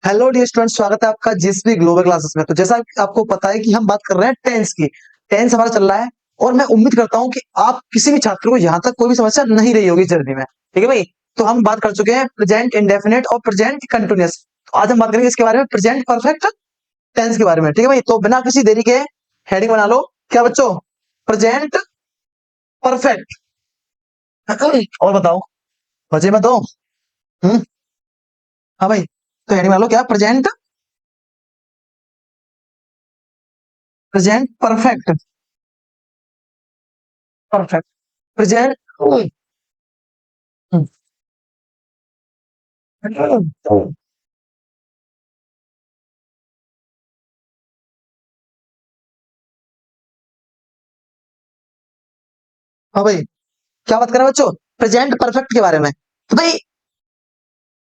Hello dear student, स्वागत है आपका जीएसपी ग्लोबल क्लासेस में। तो जैसा कि आपको पता है कि हम बात कर रहे हैं टेंस की। टेंस हमारा चल रहा है और मैं उम्मीद करता हूं कि आप किसी भी छात्र को यहाँ तक कोई भी समस्या नहीं रही होगी जर्नी में। ठीक है भाई। तो हम बात कर चुके हैं प्रेजेंट इंडेफिनिट और प्रेजेंट कंटिन्यूअस। तो आज हम बात करेंगे इसके बारे में, प्रेजेंट परफेक्ट टेंस के बारे में। ठीक है भाई, तो बिना किसी देरी के हेडिंग बना लो। क्या बच्चों? Present perfect. और बताओ, बचे में तो हाँ भाई, तो हेडिंग बना लो। क्या? Present, present perfect, perfect, present. हाँ भाई, क्या बात कर रहे हैं बच्चों? प्रेजेंट परफेक्ट के बारे में। तो भाई,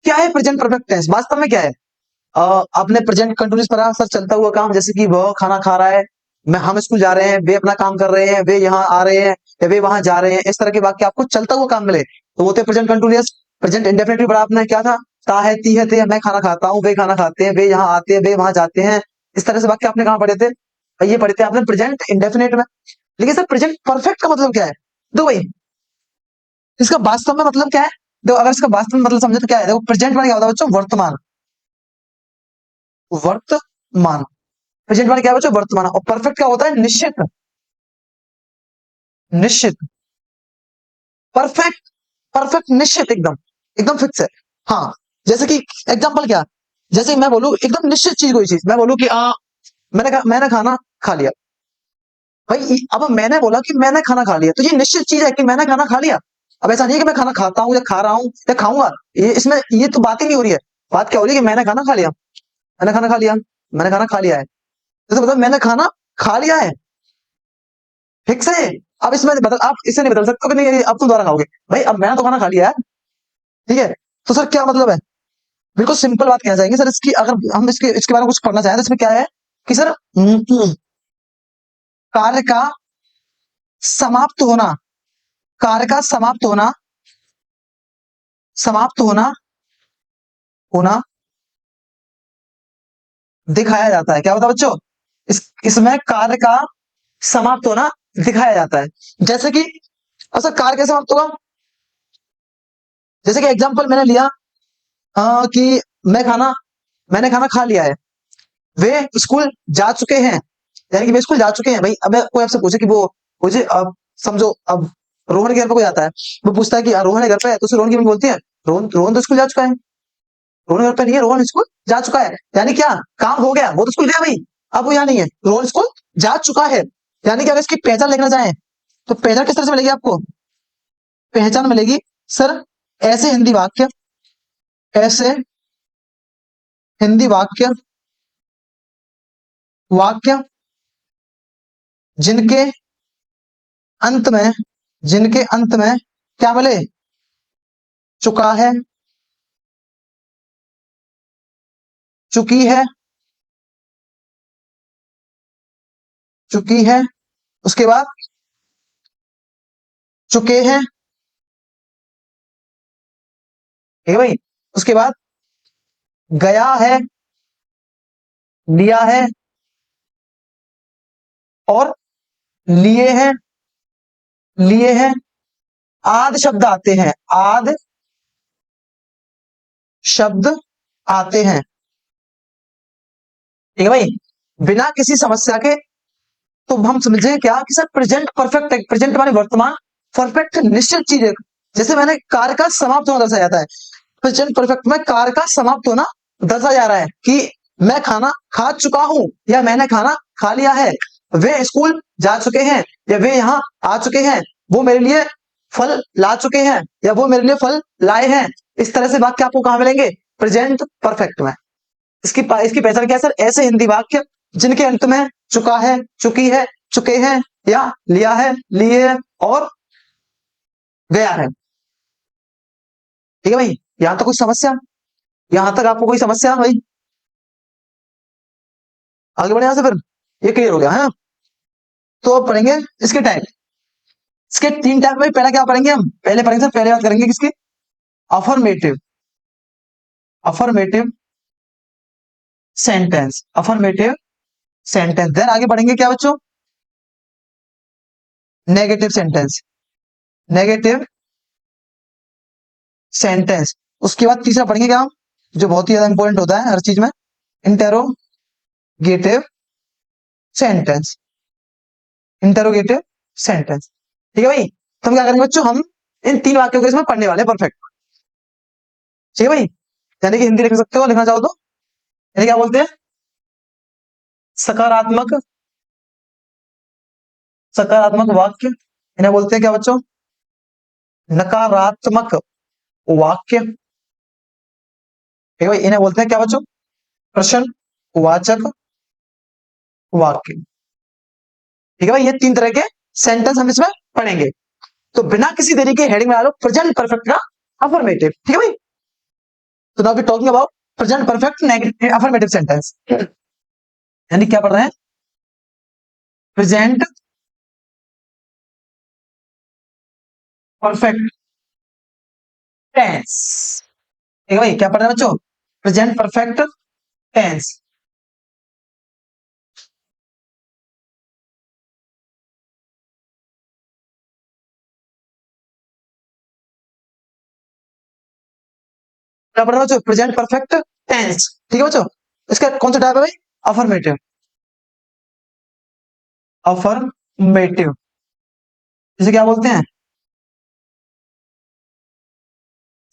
क्या है प्रेजेंट परफेक्ट टेंस? वास्तव में क्या है? आपने प्रेजेंट कंटिन्यूअस पढ़ा, सर चलता हुआ काम, जैसे कि वह खाना खा रहा है, मैं हम स्कूल जा रहे हैं, वे अपना काम कर रहे हैं, वे यहाँ आ रहे हैं या वे वहां जा रहे हैं। इस तरह के वाक्य आपको चलता हुआ काम मिले तो वो थे प्रेजेंट कंटिन्यूअस। प्रेजेंट इंडेफिनिट भी पढ़ा आपने, क्या था? ता है, ती है, ते है, मैं खाना खाता हूँ, वे खाना खाते हैं, वे यहाँ आते हैं, वे वहां जाते हैं। इस तरह से वाक्य आपने कहाँ पढ़े थे? ये पढ़े थे आपने प्रेजेंट इंडेफिनिट में। लेकिन सर प्रेजेंट परफेक्ट का मतलब क्या है? दो भाई, इसका वास्तव में मतलब क्या है? देखो, अगर इसका वास्तव में मतलब समझे तो क्या है? देखो, प्रेजेंट में क्या होता है बच्चों? वर्तमान। वर्तमान। प्रेजेंट में क्या है बच्चों? वर्तमान। और परफेक्ट क्या होता है? निश्चित। निश्चित। परफेक्ट। परफेक्ट निश्चित, एकदम, एकदम फिक्स है। हाँ, जैसे कि एग्जांपल क्या? जैसे मैं बोलूं एकदम निश्चित चीज, कोई चीज मैं बोलूं कि मैंने खाना खा लिया। भाई अब मैंने बोला कि मैंने खाना खा लिया, तो ये निश्चित चीज है कि मैंने खाना खा लिया। अब ऐसा नहीं है कि मैं खाना खाता हूँ या खा रहा हूँ या खाऊंगा। ये इसमें ये तो बात ही नहीं हो रही है। बात क्या हो रही है कि मैंने खाना खा लिया। मैंने खाना खा लिया। मैंने खाना खा लिया है। जैसे मतलब मैंने खाना खा लिया है। फिक्स है। अब इसमें बदल, आप इसे नहीं बदल सकते हो कि नहीं अब तुम दोबारा खाओगे। भाई अब मैंने तो खाना खा लिया है। ठीक है। तो सर क्या मतलब है? बिल्कुल सिंपल बात कह जाएंगे सर इसकी। अगर हम इसके बारे में कुछ पढ़ना चाहें तो इसमें क्या है कि सर कार्य का समाप्त होना। कार्य का समाप्त होना। समाप्त होना। होना दिखाया जाता है। क्या होता है बच्चों? इसमें कार्य का समाप्त होना दिखाया जाता है। जैसे कि अच्छा, कार्य कैसे समाप्त होगा? जैसे कि एग्जांपल मैंने लिया कि मैंने खाना खा लिया है। वे स्कूल जा चुके हैं, यानी कि वे स्कूल जा चुके हैं। भाई अब कोई आपसे पूछे कि वो मुझे, अब समझो, अब रोहन के घर पे कोई आता है, वो पूछता है कि रोहन है घर पे है, तो उसे रोहन की मम्मी बोलती है, रोहन रोहन तो स्कूल जा चुका है। रोहन घर पे नहीं है, रोहन स्कूल जा चुका है। यानी क्या? काम हो गया, वो तो स्कूल गया भाई। अब वो यहाँ नहीं है, रोहन स्कूल जा चुका है। यानी कि अगर इसकी पहचान लिखना चाहें तो पहचान किस तरह से मिलेगी आपको? पहचान मिलेगी सर, ऐसे हिंदी वाक्य, ऐसे हिंदी वाक्य, वाक्य जिनके अंत में, जिनके अंत में क्या मिले? चुका है, चुकी है, चुकी है, उसके बाद चुके हैं। ठीक है भाई। उसके बाद गया है, लिया है और लिए हैं, लिए हैं। आद शब्द आते हैं, आद शब्द आते हैं। ठीक है भाई। बिना किसी समस्या के तो हम समझे क्या कि सर प्रेजेंट परफेक्ट है। प्रेजेंट माने वर्तमान, परफेक्ट निश्चित चीज है। जैसे मैंने कार्य का समाप्त होना दर्शाया जाता है, प्रेजेंट परफेक्ट में कार्य का समाप्त होना दर्शाया जा रहा है कि मैं खाना खा चुका हूं या मैंने खाना खा लिया है। वे स्कूल जा चुके हैं या वे यहाँ आ चुके हैं। वो मेरे लिए फल ला चुके हैं या वो मेरे लिए फल लाए हैं। इस तरह से वाक्य आपको कहां मिलेंगे? प्रेजेंट परफेक्ट में। इसकी पहचान क्या है सर? ऐसे हिंदी वाक्य जिनके अंत में चुका है, चुकी है, चुके हैं या लिया है, लिए है और गया है। ठीक है भाई। यहां तक कोई समस्या? यहां तक आपको कोई समस्या भाई? आगे बढ़े यहां से फिर। ये क्लियर हो गया है। तो अब पढ़ेंगे इसके टाइप। इसके तीन टाइप में पहला क्या पढ़ेंगे हम? पहले पढ़ेंगे सर, पहले बात करेंगे किसकी? Affirmative. Affirmative sentence, affirmative sentence. Then आगे बढ़ेंगे क्या बच्चों, नेगेटिव सेंटेंस, नेगेटिव सेंटेंस। उसके बाद तीसरा पढ़ेंगे क्या हम, जो बहुत ही ज्यादा इंपॉर्टेंट होता है हर चीज में, इंटेरोगेटिव सेंटेंस, इंटेरोगेटिव सेंटेंस। ठीक है भाई, तो हम क्या करेंगे बच्चों, हम इन तीन वाक्यों को इसमें पढ़ने वाले हैं परफेक्ट। ठीक है भाई, यानी कि हिंदी लिख सकते हो लिखना चाहो तो, यानी क्या बोलते हैं, सकारात्मक, सकारात्मक वाक्य इन्हें बोलते हैं क्या बच्चों, नकारात्मक वाक्य। ठीक है भाई, इन्हें बोलते हैं क्या बच्चों, प्रश्नवाचक वाक्य। ठीक है भाई, ये तीन तरह के सेंटेंस हम इसमें पढ़ेंगे। तो बिना किसी देरी के हेडिंग में आ लो प्रेजेंट परफेक्ट का अफर्मेटिव। ठीक है भाई, तो now we talking about present perfect negative affirmative sentence. यानी क्या पढ़ रहे हैं, प्रेजेंट परफेक्ट टेंस। ठीक है भाई, क्या पढ़ रहे हैं बच्चों, प्रेजेंट परफेक्ट टेंस। क्या पढ़ रहे हैं बच्चों, प्रेजेंट परफेक्ट टेंस। ठीक है बच्चों, इसका कौन सा टाइप है भाई, अफर्मेटिव, अफर्मेटिव। इसे क्या बोलते हैं,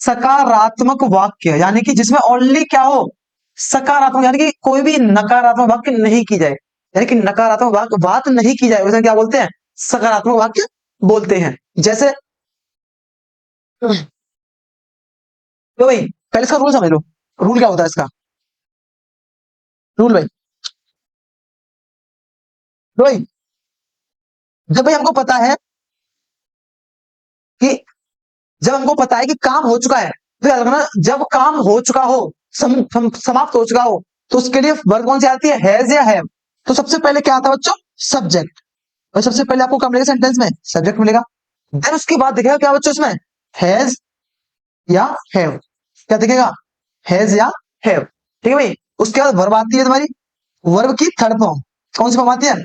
सकारात्मक वाक्य, यानी कि जिसमें ओनली क्या हो, सकारात्मक, यानी कि कोई भी नकारात्मक वाक्य नहीं की जाए, यानी कि नकारात्मक वाक्य बात नहीं की जाए, उसे क्या बोलते हैं, सकारात्मक वाक्य बोलते हैं। जैसे तो भाई पहले इसका रूल समझ लो, रूल क्या होता है इसका, रूल भाई, तो भाई जब भाई हमको पता है कि, जब हमको पता है कि काम हो चुका है, तो याद रखना जब काम हो चुका हो, समाप्त हो चुका हो, तो उसके लिए वर्ब कौन सी आती है, हैज या हैव। तो सबसे पहले क्या आता है बच्चों, सब्जेक्ट। और सबसे पहले आपको क्या मिलेगा सेंटेंस में, सब्जेक्ट मिलेगा। देन उसके बाद दिखेगा क्या बच्चों इसमें, हैज या हैव, क्या दिखेगा, हैज या हैव। ठीक है भाई, उसके बाद वर्ब आती है तुम्हारी, वर्ब की थर्ड फॉर्म, कौन सी फॉर्म आती है,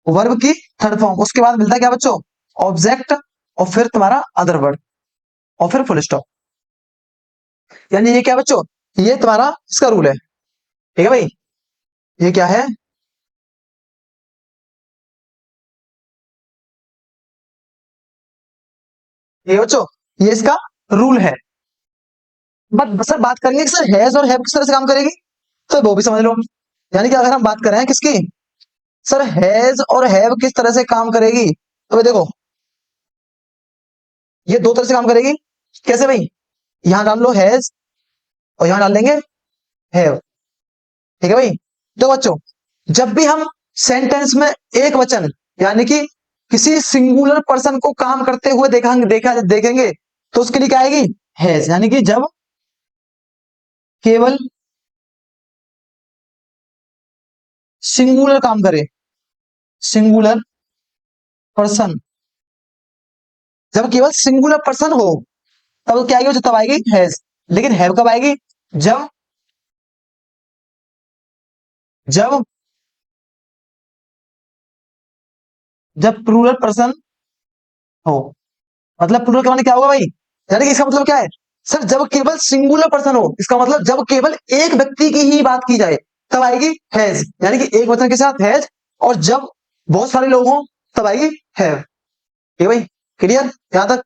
वर्ब की थर्ड फॉर्म। उसके बाद मिलता है क्या बच्चों, ऑब्जेक्ट, और फिर तुम्हारा अदर वर्ड, और फिर फुल स्टॉप। यानी ये क्या बच्चों, ये तुम्हारा इसका रूल है। ठीक है भाई, ये क्या है, ये बच्चों ये इसका रूल है। बट सर बात करेंगे कि सर हैज और हैव किस तरह से काम करेगी, तो वो भी समझ लो। यानी कि अगर हम बात कर रहे हैं किसकी, सर हैज और हैव किस तरह से काम करेगी, तो भाई देखो ये दो तरह से काम करेगी। कैसे भाई, यहां डाल लो हैज और यहां डाल देंगे हैव। ठीक है भाई, तो बच्चों जब भी हम सेंटेंस में एक वचन, यानी कि किसी सिंगुलर पर्सन को काम करते हुए देखेंगे, तो उसके लिए क्या आएगी, हैज। यानी कि जब केवल सिंगुलर काम करे, सिंगुलर पर्सन, जब केवल सिंगुलर पर्सन हो, तब क्या आएगी, तब आएगी हैज। लेकिन हैव कब आएगी, जब जब जब प्लूरल पर्सन हो। मतलब प्लूरल का मतलब क्या होगा भाई, यानी कि इसका मतलब क्या है, सर जब केवल सिंगुलर पर्सन हो, इसका मतलब जब केवल एक व्यक्ति की ही बात की जाए, तब आएगी हैज, यानी कि एक वचन के साथ हैज। और जब बहुत सारे लोग हों, तब आएगी हैव। ठीक है भाई, क्लियर यहां तक।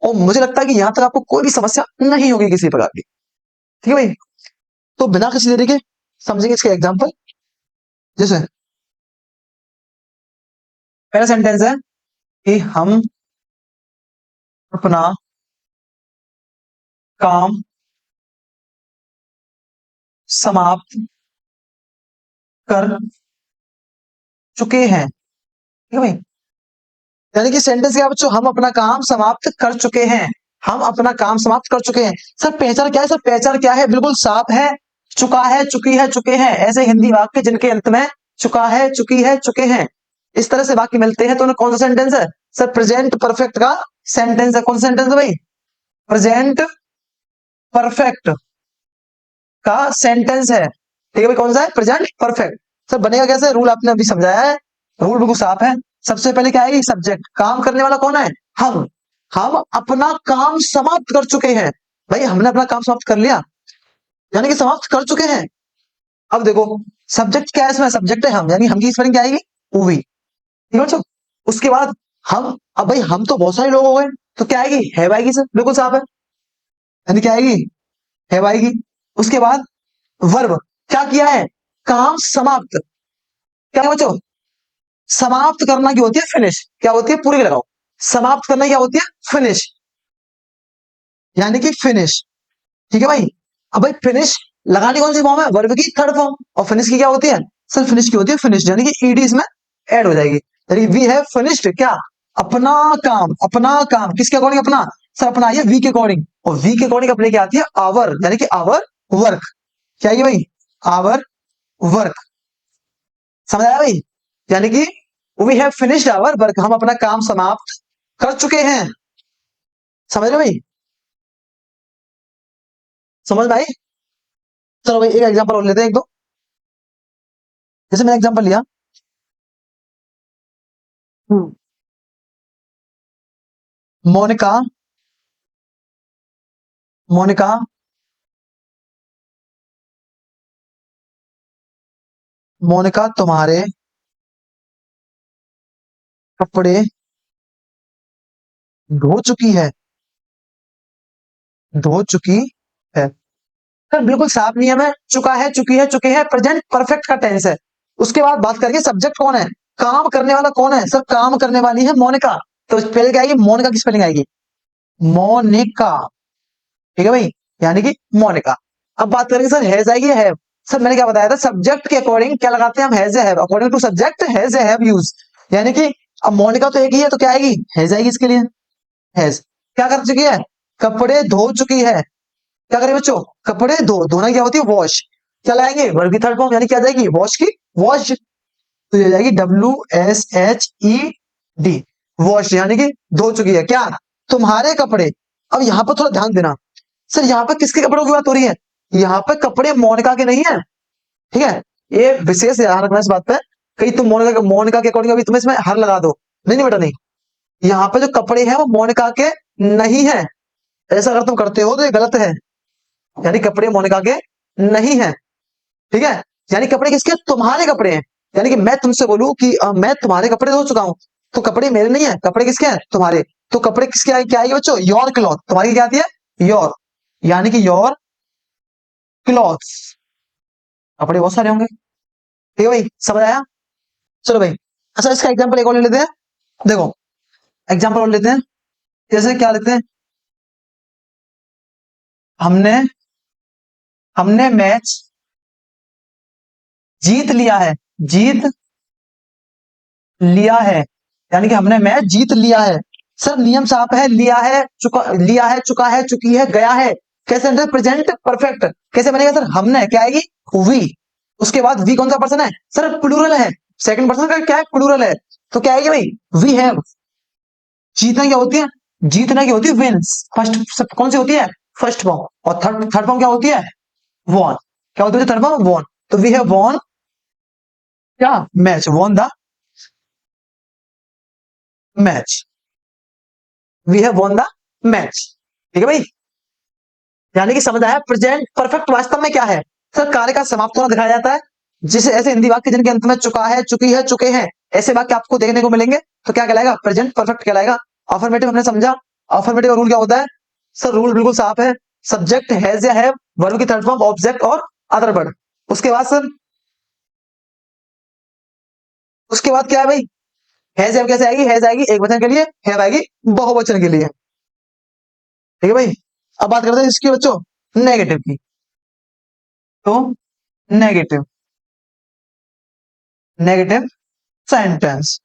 और मुझे लगता है कि यहां तक आपको कोई भी समस्या नहीं होगी किसी प्रकार की। ठीक है भाई, तो बिना किसी देरी के समझेंगे इसके एग्जाम्पल। जैसे पहला सेंटेंस है कि हम अपना काम समाप्त कर चुके हैं। ठीक है भाई, यानी कि सेंटेंस क्या है बच्चों, हम अपना काम समाप्त कर चुके हैं, हम अपना काम समाप्त कर चुके हैं। सर पहचान क्या है, सर पहचान क्या है, बिल्कुल साफ है, चुका है, चुकी है, चुके हैं। ऐसे हिंदी वाक्य जिनके अंत में चुका है, चुकी है, चुके हैं, इस तरह से वाक्य मिलते हैं, तो उन्हें कौन सा सेंटेंस है, सर प्रेजेंट परफेक्ट का सेंटेंस है। कौन सा सेंटेंस है भाई, प्रेजेंट परफेक्ट का सेंटेंस है। ठीक है भाई, कौन सा है? Present perfect. सर बनेगा कैसे? रूल आपने अभी समझाया है, रूल बिल्कुल साफ है। सबसे पहले क्या आएगी? सब्जेक्ट। काम करने वाला कौन है? हम। हम अपना काम समाप्त कर चुके हैं। भाई हमने अपना काम समाप्त कर लिया, यानी कि समाप्त कर चुके हैं। अब देखो सब्जेक्ट क्या है इसमें? सब्जेक्ट है हम, यानी हम की स्पेलिंग क्या आएगी? वी। ठीक है बच्चों। उसके बाद हम, अब भाई हम तो बहुत सारे लोग हो गए, तो क्या आएगी? हैव आएगी सर, बिल्कुल साफ है, यानी क्या आएगी? हैव आएगी। उसके बाद वर्ब, क्या किया है? काम समाप्त। क्या है बच्चों? समाप्त करना क्या होती है? फिनिश। क्या होती है? पूरी लगाओ। समाप्त करना क्या होती है? फिनिश, यानी कि फिनिश। ठीक है भाई। अब भाई फिनिश लगाने कौन सी फॉर्म है? वर्ब की थर्ड फॉर्म। और फिनिश की क्या होती है? सर फिनिश की होती है फिनिश, यानी कि ईडी इसमें ऐड हो जाएगी, यानी वी हैव फिनिश्ड क्या? अपना काम। अपना काम किसके अकॉर्डिंग? अपना। सर अपना आइए वी के अकॉर्डिंग, और वी के अकॉर्डिंग अपने क्या आती है? आवर, यानी कि आवर वर्क। क्या है भाई? Our work. समझ आया भाई? यानी कि we have finished our work, हम अपना काम समाप्त कर चुके हैं। समझ रहे हो भाई? समझ में आई? चलो भाई एक एग्जांपल और लेते हैं, एक दो। जैसे मैंने एग्जांपल लिया, मोनिका। मोनिका मोनिका तुम्हारे कपड़े धो चुकी है। धो चुकी है। सर बिल्कुल साफ नियम है, चुका है, चुकी है, चुके हैं, प्रेजेंट परफेक्ट का टेंस है। उसके बाद बात करेंगे सब्जेक्ट कौन है, काम करने वाला कौन है? सर काम करने वाली है मोनिका। तो पहले क्या आएगी? मोनिका की स्पेलिंग आएगी मोनिका। ठीक है भाई, यानी कि मोनिका। अब बात करेंगे सर हैज आएगी, हैव। सर मैंने क्या बताया था? सब्जेक्ट के अकॉर्डिंग क्या लगाते हैं हम? हैज या have, according to subject has या हैव यूज। यानी कि अब मोनिका तो एक ही है, तो क्या आएगी? हैज आएगी इसके लिए। हैज क्या कर चुकी है? कपड़े धो चुकी है। क्या करें बच्चों? कपड़े धो, धोना क्या होती है? वॉश। क्या लाएंगे? वर्ब की थर्ड फॉर्म, यानी क्या जाएगी? वॉश की वॉश। तो ये जाएगी WSHED, वॉश, यानी कि धो चुकी है। क्या? तुम्हारे कपड़े। अब यहाँ पर थोड़ा ध्यान देना, सर यहाँ पे किसके कपड़ों की बात हो रही है? यहाँ पे कपड़े मोनिका के नहीं है। ठीक है, ये विशेष ध्यान रखना इस बात पे। कहीं तुम मोनिका मोनिका के अकॉर्डिंग अभी तुम्हें इसमें हर लगा दो, नहीं नहीं बेटा नहीं। यहाँ पे जो कपड़े हैं वो मोनिका के नहीं है। ऐसा अगर तुम करते हो तो ये गलत है, यानी कपड़े मोनिका के नहीं है। ठीक है, यानी कपड़े किसके? तुम्हारे कपड़े हैं। यानी कि मैं तुमसे बोलूं कि मैं तुम्हारे कपड़े धो चुका हूं, तो कपड़े मेरे नहीं है, कपड़े किसके हैं? तुम्हारे। तो कपड़े किसके आए? क्या आएगी बच्चों? Your cloth. तुम्हारी क्या आती है? योर, यानी कि योर क्लॉथ्स। कपड़े बहुत सारे होंगे। ठीक है भाई, समझ आया? चलो भाई, अच्छा इसका एग्जांपल एक और ले लेते हैं। देखो एग्जांपल और लेते हैं, जैसे क्या लेते हैं? हमने हमने मैच जीत लिया है। जीत लिया है, यानी कि हमने मैच जीत लिया है। सर नियम साफ है, लिया है, चुका, लिया है, चुका है, चुकी है, गया है। कैसे? Present perfect. कैसे बनेगा सर? हमने क्या आएगी? वी। उसके बाद वी कौन सा पर्सन है? सर प्लूरल है, सेकंड पर्सन का क्या है? प्लूरल है। तो क्या आएगी भाई? We have. जीतना क्या होती है? जीतना क्या होती है? विंस। फर्स्ट कौन सी होती है? First form. और थर्ड थर्ड फॉर्म क्या होती है? वॉन। क्या होती है थर्ड फॉर्म? वॉन। तो वी हैव वॉन क्या? Match. Won the match. We have won the match. ठीक है भाई, यानी कि समझ आया? प्रेजेंट परफेक्ट वास्तव में क्या है? सर कार्य का समाप्त होना दिखाया जाता है, जिसे ऐसे हिंदी वाक्य जिनके अंत में चुका है, चुकी है, चुके हैं, ऐसे वाक्य आपको देखने को मिलेंगे, तो क्या कहलाएगा? प्रेजेंट परफेक्ट कहलाएगा। अफर्मेटिव हमने समझा। अफर्मेटिव रूल क्या होता है? सर रूल बिल्कुल साफ है, सब्जेक्ट हैज या हैव, वर्ब की थर्ड फॉर्म, ऑब्जेक्ट और अदर वर्ड। उसके बाद सर, उसके बाद क्या है भाई? हैज हैव कैसे आएगी? हैज आएगी एक वचन के लिए, हैव आएगी बहुवचन के लिए। ठीक है भाई, अब बात करते हैं इसकी बच्चों नेगेटिव की। तो negative, negative sentence.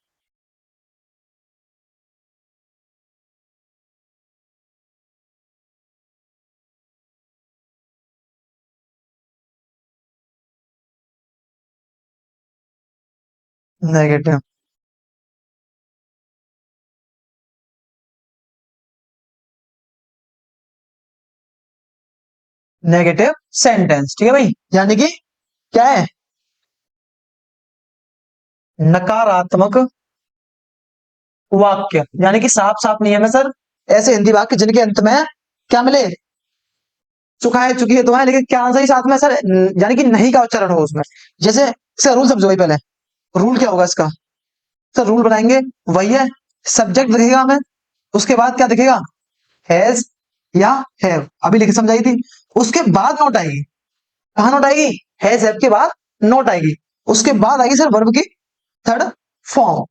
Negative, negative sentence. ठीक है भाई, यानी कि क्या है, नकारात्मक वाक्य, यानी कि साफ साफ नियम है सर, ऐसे हिंदी वाक्य जिनके अंत में क्या मिले, चुका है, चुकी है, तो है, लेकिन क्या आंसर ही साथ में सर, यानी कि नहीं का उच्चारण हो उसमें। जैसे इसका रूल समझो भाई पहले, रूल क्या होगा इसका, सर रूल बनाएंगे, वही है, सब्जेक्ट दिखेगा हमें, उसके बाद क्या दिखेगा, हैज या हैव, अभी लिख समझाई थी, उसके बाद नोट आएगी, कहा नोट आएगी, हैज हैव के बाद नोट आएगी, उसके बाद आएगी सर वर्ब की थर्ड फॉर्म,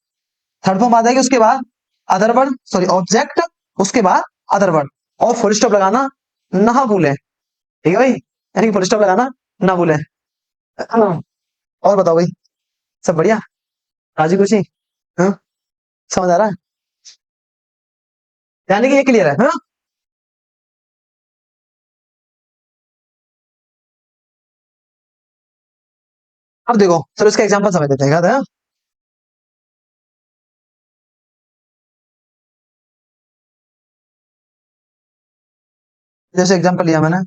थर्ड फॉर्म आ जाएगी, उसके बाद अदर वर्ड, सॉरी ऑब्जेक्ट, उसके बाद अदर वर्ड, और फुल स्टॉप लगाना ना भूले, ठीक है भाई, यानी कि फुल स्टॉप लगाना ना भूले। और बताओ भाई, सब बढ़िया, राजी खुशी, हाँ, समझ आ रहा है, यानी कि ये क्लियर है, हाँ। अब देखो सर इसका एग्जांपल समझ लेते हैं, याद है, जैसे एग्जांपल लिया मैंने,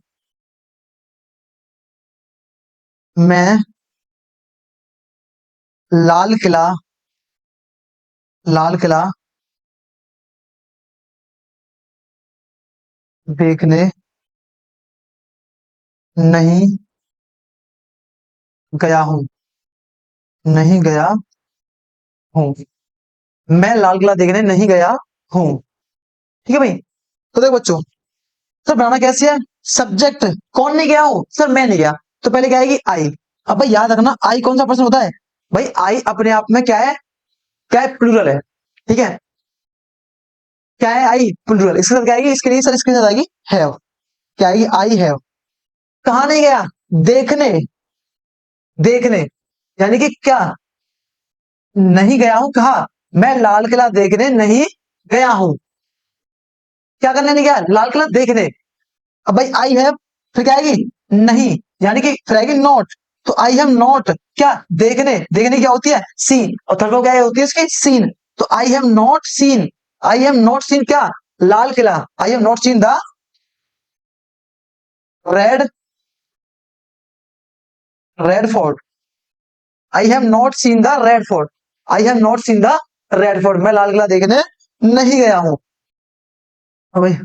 मैं लाल किला, लाल किला देखने नहीं गया हूं, नहीं गया हूं, मैं लाल किला देखने नहीं गया हूं, ठीक है भाई। तो देखो बच्चों, सर बनाना कैसे है, सब्जेक्ट, कौन नहीं गया हो, सर मैं नहीं गया, तो पहले क्या आएगी आई, अब भाई याद रखना आई कौन सा पर्सन होता है, भाई आई अपने आप में क्या है, प्लूरल है, ठीक है, क्या है, आई प्लूरल, इसके साथ क्या आएगी, इसके लिए सर इसके साथ आएगी हैव, क्या आएगी, आई हैव, कहा नहीं गया, देखने, देखने, यानी कि क्या, नहीं गया हूं, कहा, मैं लाल किला देखने नहीं गया हूं, क्या करने नहीं गया, लाल किला देखने, अब भाई आई हैव, फिर क्या आएगी, नहीं, यानी कि फिर आएगी नॉट, तो आई हैव नॉट क्या, देखने, देखने क्या होती है, सीन, और थर्ड क्या होती है इसकी, सीन, तो I have not seen, I have not seen क्या, Lal Qila, I have not seen the Red, Red Fort, I have not seen the Red Fort, I have not seen the Red Fort, मैं लाल किला देखने नहीं गया हूं, हाँ भाई,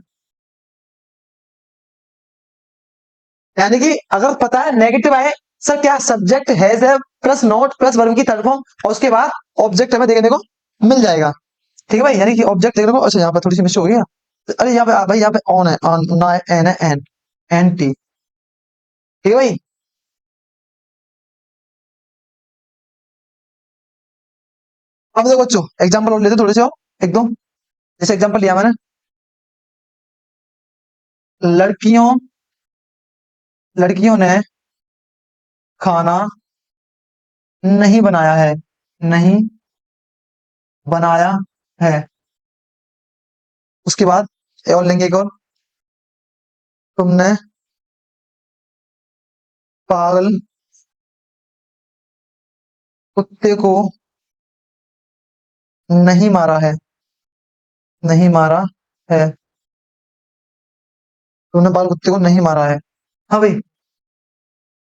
यानी कि अगर पता है नेगेटिव आए, सर क्या, सब्जेक्ट हैज है प्लस नॉट प्लस वर्ब की थर्ड फॉर्म, और उसके बाद ऑब्जेक्ट हमें देखने को मिल जाएगा, ठीक है भाई, यानी कि ऑब्जेक्ट देखने को, अच्छा यहाँ पर थोड़ी सी मिस्टेक हो गई है। अरे यहाँ पे भाई, यहाँ पे ऑन है, ऑन ना, एन है, एन, एन टी, ठीक है भाई। अब देखो बच्चों एग्जांपल और लेते हैं थोड़े से और, एक दो, जैसे एग्जांपल लिया मैंने, लड़कियों, लड़कियों ने खाना नहीं बनाया है, नहीं बनाया है, उसके बाद और लेंगे एक और, तुमने पागल कुत्ते को नहीं मारा है, नहीं मारा है, तुमने पागल कुत्ते को नहीं मारा है, हाँ भाई।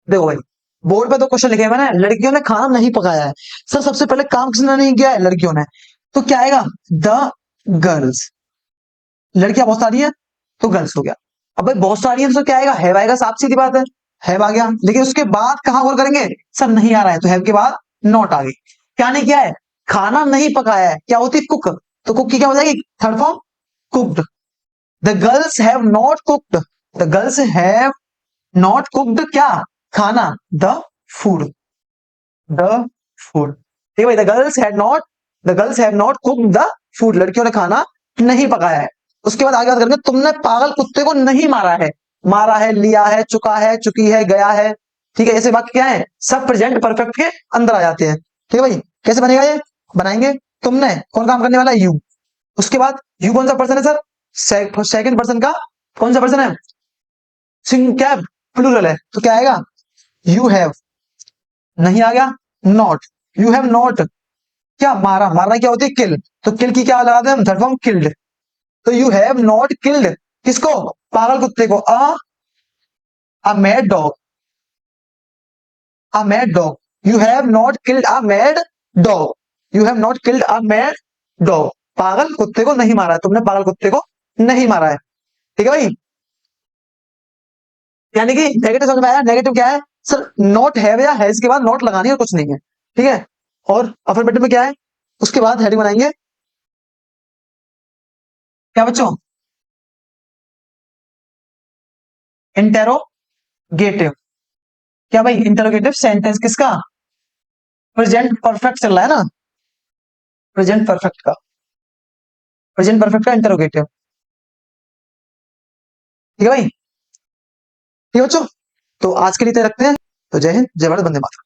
देखो भाई, बोर्ड पे तो क्वेश्चन लिखे हुए ना, लड़कियों ने खाना नहीं पकाया है, सर सबसे पहले काम किसने नहीं किया है, लड़कियों ने, तो क्या आएगा, द गर्ल्स, लड़कियां बहुत सारी है, तो गर्ल्स हो गया, अब भाई बहुत सारी है तो क्या आएगा, हैव आएगा, साफ सीधी बात है, हैव आ गया, लेकिन उसके बाद कहां गौर करेंगे, सर नहीं आ रहा है, तो हैव के बाद नॉट आ गई, क्या नहीं किया है, खाना नहीं पकाया है, क्या होती है, कुक, तो कुक की क्या हो जाएगी, third form, cooked, the girls have not cooked, the girls have not cooked क्या, खाना, द फूड, द फूड, ठीक है भाई, the girls have not cooked the food, लड़कियों ने खाना नहीं पकाया है, उसके बाद आगे बात करेंगे, तुमने पागल कुत्ते को नहीं मारा है, मारा है, लिया है, चुका है, चुकी है, गया है, ठीक है, ऐसे वाक्य क्या है, सब प्रेजेंट परफेक्ट के अंदर आ जाते हैं, ठीक है भाई, कैसे बनेगा ये, बनाएंगे, तुमने कौन काम करने वाला है, यू, उसके बाद यू कौन सा पर्सन है सर, सेकंड पर्सन का कौन सा पर्सन है, सिंग क्या प्लूरल है, तो क्या आएगा, यू हैव, नहीं आ गया, नॉट, यू हैव नॉट क्या, मारा, मारना क्या होती है, किल, तो किल की क्या लगाते हैं हम, थर्ड फॉर्म किल्ड, तो यू हैव नॉट किल्ड किसको, पागल कुत्ते को, a mad dog, a mad dog, you have not killed a mad dog, you have not killed a mad dog, पागल कुत्ते को नहीं मारा है, तुमने पागल कुत्ते को नहीं मारा है। ठीक है भाई, यानी कि नेगेटिव समझ में आया। नेगेटिव क्या है सर, नॉट हैव या हैज के बाद नॉट लगानी है, कुछ नहीं है। ठीक है, और अफर्मेटिव में क्या है, उसके बाद हेडिंग बनाएंगे क्या बच्चों, इंटेरोगेटिव। क्या भाई, इंटेरोगेटिव सेंटेंस किसका, प्रेजेंट परफेक्ट चल रहा है ना, प्रेजेंट परफेक्ट का, प्रेजेंट परफेक्ट का इंटेरोगेटिव। ठीक है भाई, ठीक है बच्चों, तो आज के लिए इतना रखते हैं। तो जय हिंद, जय भारत, वंदे मातरम।